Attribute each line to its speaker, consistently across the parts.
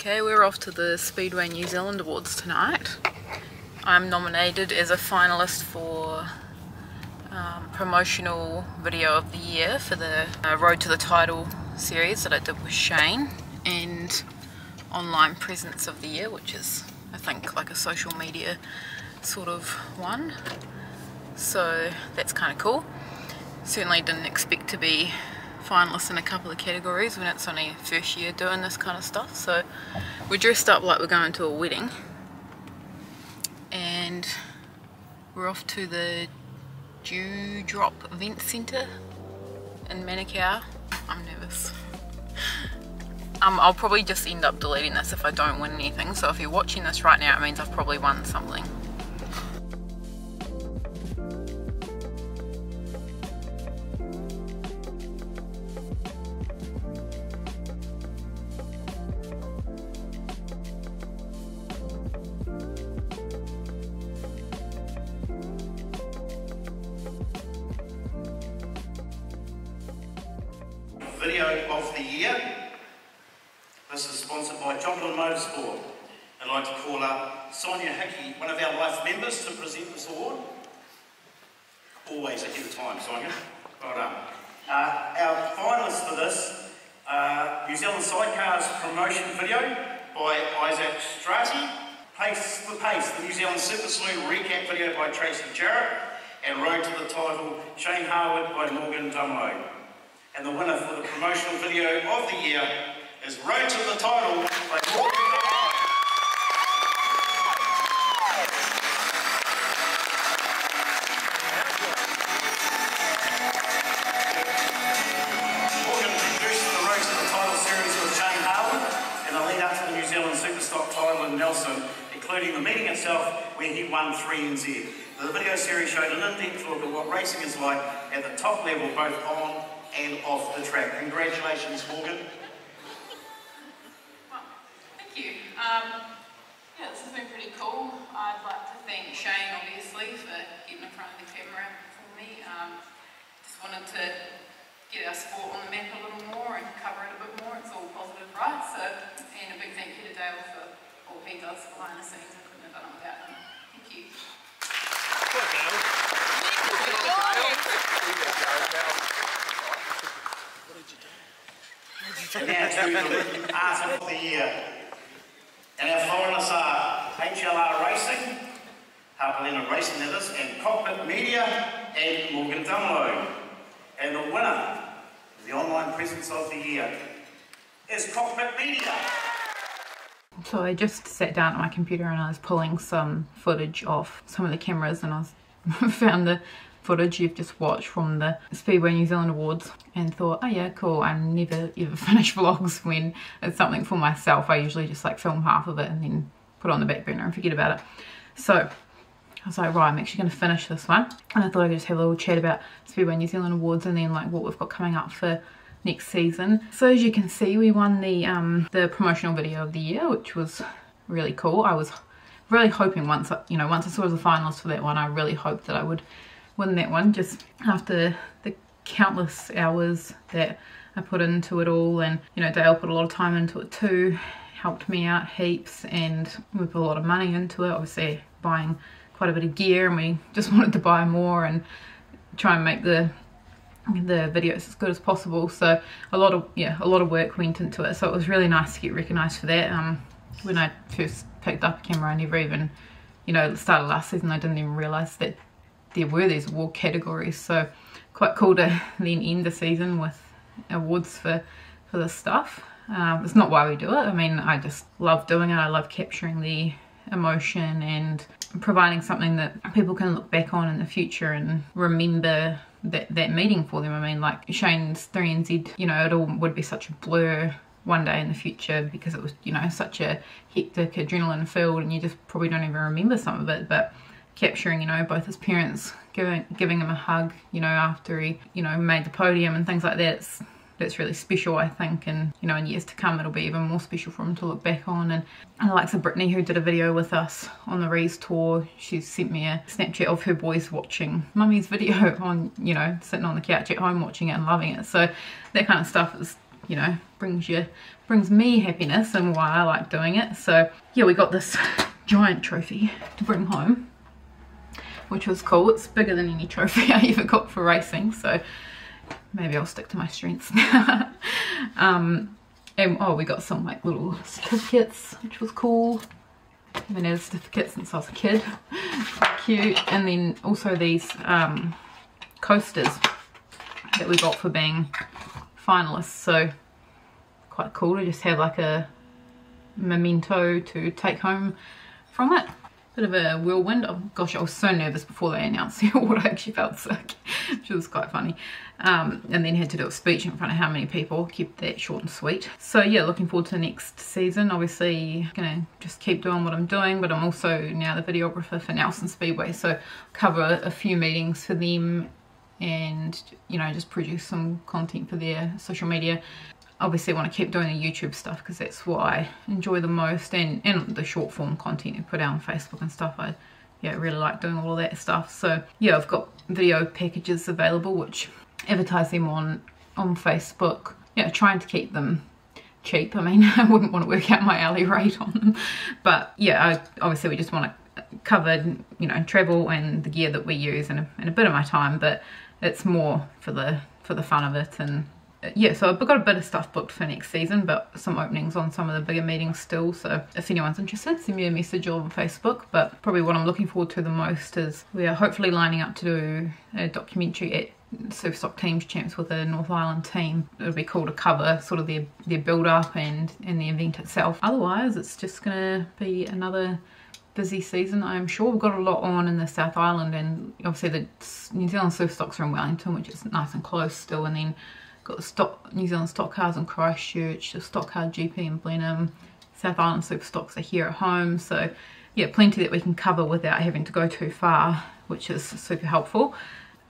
Speaker 1: Okay, we're off to the Speedway New Zealand Awards tonight. I'm nominated as a finalist for promotional video of the year for the Road to the Title series that I did with Shane, and online presence of the year, which is I think like a social media sort of one. So that's kind of cool. Certainly didn't expect to be finalists in a couple of categories when it's only first year doing this kind of stuff. So we're dressed up like we're going to a wedding, and we're off to the Dewdrop Event Centre in Manukau. I'm nervous. I'll probably just end up deleting this if I don't win anything, so if you're watching this right now it means I've probably won something.
Speaker 2: Video of the year. This is sponsored by Joplin Motorsport. I'd like to call up Sonia Hickey, one of our life members, to present this award. Always ahead of time, Sonia. Well done. Our finalists for this New Zealand Sidecars promotion video by Isaac Strati, Pace the Pace, the New Zealand Super Saloon recap video by Tracy Jarrett, and Road to the Title, Shane Harwood by Morgan Dumlow. And the winner for the promotional video of the year is Road to the Title by Morgan Dumlow. Morgan produced the Road to the Title series with Shane Harwood and the lead up to the New Zealand Superstock title in Nelson, including the meeting itself where he won 3 NZ. The video series showed an in-depth look at what racing is like at the top level, both on and off the track. Congratulations, Morgan.
Speaker 1: Well, thank you. Yeah, this has been pretty cool. I'd like to thank Shane, obviously, for getting in front of the camera for me. Just wanted to get our sport on the map a little more and cover it a bit more. It's all positive, right? So, and a big thank you to Dale for all he does behind the scenes. I couldn't have done it without him. Thank you.
Speaker 2: And now to the Art of the Year. And our finalists are HLR Racing, Harpalena Racing that is, and Cockpit Media, and Morgan Dumlow. And the winner of the online presence of the year is Cockpit Media.
Speaker 1: So I just sat down at my computer and I was pulling some footage off some of the cameras, and I found the footage you've just watched from the Speedway New Zealand Awards and thought, oh yeah, cool. I never ever finish vlogs when it's something for myself. I usually just like film half of it and then put it on the back burner and forget about it. So I was like, right, I'm actually going to finish this one, and I thought I'd just have a little chat about Speedway New Zealand Awards and then like what we've got coming up for next season. So as you can see, we won the promotional video of the year, which was really cool. I was really hoping once I saw as a finalist for that one, I really hoped that I would win that one, just after the countless hours that I put into it all. And Dale put a lot of time into it too, helped me out heaps, and we put a lot of money into it, obviously buying quite a bit of gear, and we just wanted to buy more and try and make the videos as good as possible. So a lot of work went into it, so it was really nice to get recognised for that. When I first picked up a camera, I never even, at the start of last season, I didn't even realise that there were these award categories. So quite cool to then end the season with awards for this stuff. It's not why we do it. I mean, I just love doing it. I love capturing the emotion and providing something that people can look back on in the future and remember that meeting for them. I mean, like Shane's 3NZ, it all would be such a blur one day in the future because it was, such a hectic adrenaline filled, and you just probably don't even remember some of it. But capturing, both his parents giving him a hug, after he, made the podium and things like that, that's really special, I think. And in years to come it'll be even more special for him to look back on. And the likes of Brittany, who did a video with us on the Rees tour, she sent me a Snapchat of her boys watching Mummy's video on, sitting on the couch at home watching it and loving it. So that kind of stuff is you know, brings me happiness and why I like doing it. So yeah, we got this giant trophy to bring home, which was cool. It's bigger than any trophy I ever got for racing, so maybe I'll stick to my strengths now. And oh, we got some like little certificates, which was cool. I haven't had a certificate since I was a kid. Cute. And then also these coasters that we got for being finalists, so quite cool to just have like a memento to take home from it. Bit of a whirlwind. Oh gosh, I was so nervous before they announced the award. I actually felt sick, which was quite funny. And then had to do a speech in front of how many people. Kept that short and sweet. So yeah, looking forward to the next season. Obviously gonna just keep doing what I'm doing, but I'm also now the videographer for Nelson Speedway, so cover a few meetings for them and, you know, just produce some content for their social media. Obviously I want to keep doing the YouTube stuff because that's what I enjoy the most, and the short form content you put out on Facebook and stuff. I really like doing all of that stuff. So yeah, I've got video packages available which advertise them on Facebook. Yeah, trying to keep them cheap. I mean, I wouldn't want to work out my hourly rate on them, but yeah, obviously we just want to cover, you know, travel and the gear that we use and a bit of my time, but it's more for the fun of it. And yeah, so I've got a bit of stuff booked for next season, but some openings on some of the bigger meetings still, so if anyone's interested, send me a message on Facebook. But probably what I'm looking forward to the most is we are hopefully lining up to do a documentary at Superstock Teams Champs with a North Island team. It would be cool to cover sort of their build up and the event itself. Otherwise it's just gonna be another busy season, I'm sure. We've got a lot on in the South Island, and obviously the New Zealand Superstocks are in Wellington, which is nice and close still, and then got the New Zealand Stock Cars in Christchurch, the Stock Car GP in Blenheim, South Island Superstocks are here at home. So yeah, plenty that we can cover without having to go too far, which is super helpful.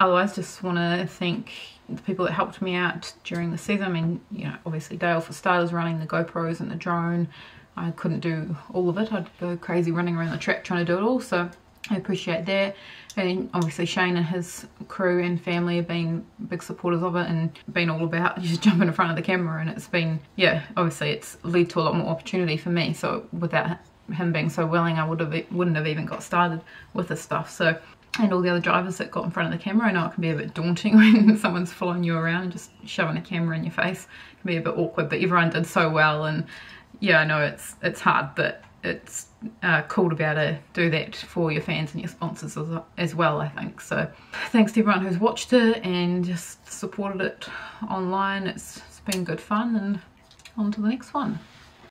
Speaker 1: Otherwise, just want to thank the people that helped me out during the season. I mean, you know, obviously Dale for starters, running the GoPros and the drone. I couldn't do all of it. I'd go crazy running around the track trying to do it all, so I appreciate that. And obviously Shane and his crew and family have been big supporters of it and been all about just jumping in front of the camera, and it's been, yeah, obviously it's led to a lot more opportunity for me. So without him being so willing, I wouldn't have even got started with this stuff. So, and all the other drivers that got in front of the camera. I know it can be a bit daunting when someone's following you around and just shoving a camera in your face. It can be a bit awkward, but everyone did so well. And yeah, I know it's hard, but it's cool to be able to do that for your fans and your sponsors as well, I think. So thanks to everyone who's watched it and just supported it online. It's been good fun, and on to the next one.